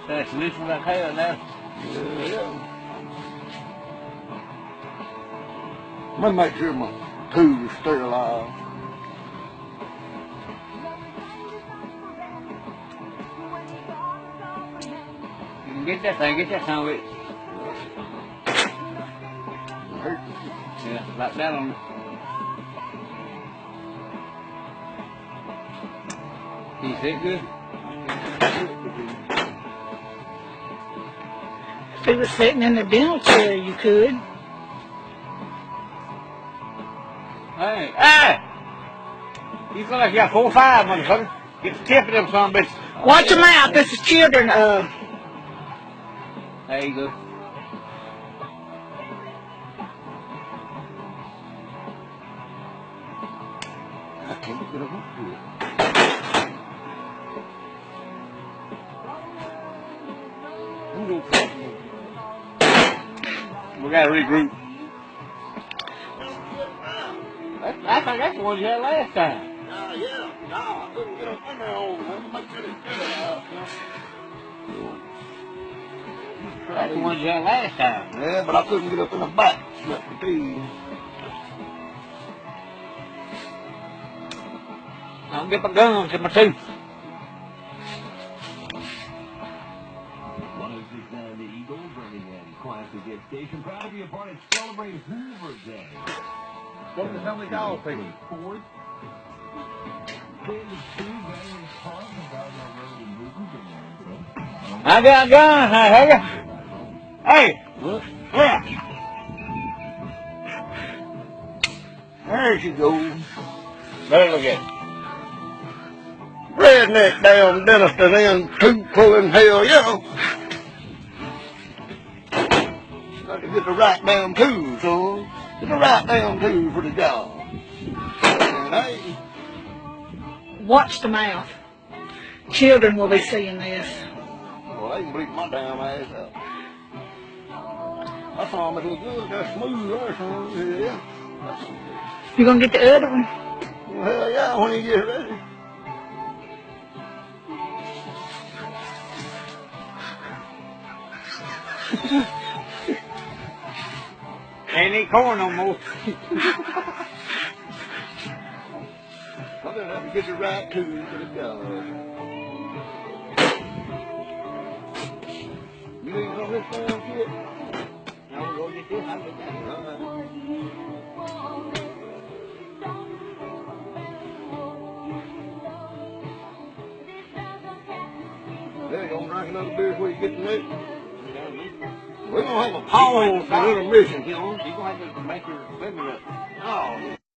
That's loosen like hell now. Yeah. Let me make sure my tube is sterilized. You can get that thing, get that son of it. Yeah, like that on it. Can you see it good? If he was sitting in the dental chair, you could. Hey, hey! You feel like you got 4 or 5, motherfucker. Get the tip of them son of a bitch. Watch your mouth. This is children. There you go. I can't get it up here. We gotta regroup. I think that's the one you had last time. Yeah. No, I couldn't get up in there over there. Make sure it's sterilized. That's the one you had last time. Yeah, but I couldn't get up in the back. Slip the teeth. Don't get my gums in my tooth. The Eagles running in classic hit station. Proud to be a part of Celebrate Hoover Day. What the hell we dog people? Fourth. I got guns, I hear you. Hey! Yeah. There she goes. Better look at it. Redneck damn dentist and then tooth pulling hell, yeah. Got to get the right damn tool, son. Get the right damn tool for the job. And hey, Watch the mouth. Children will be seeing this. well, they can bleep my damn ass out. I saw him, it was good, got smooth there, son. Yeah. You gonna get the other one? Well, hell yeah, when you get ready. Ain't eat corn no more. I'm gonna have to get the right tool for the job. You ain't gonna this damn shit? No, we'll go get this. I'll get that. There you go, drink another beer before you get the next. We're gonna have a pause for intermission, you know. You're gonna have to make your swimming up. Oh.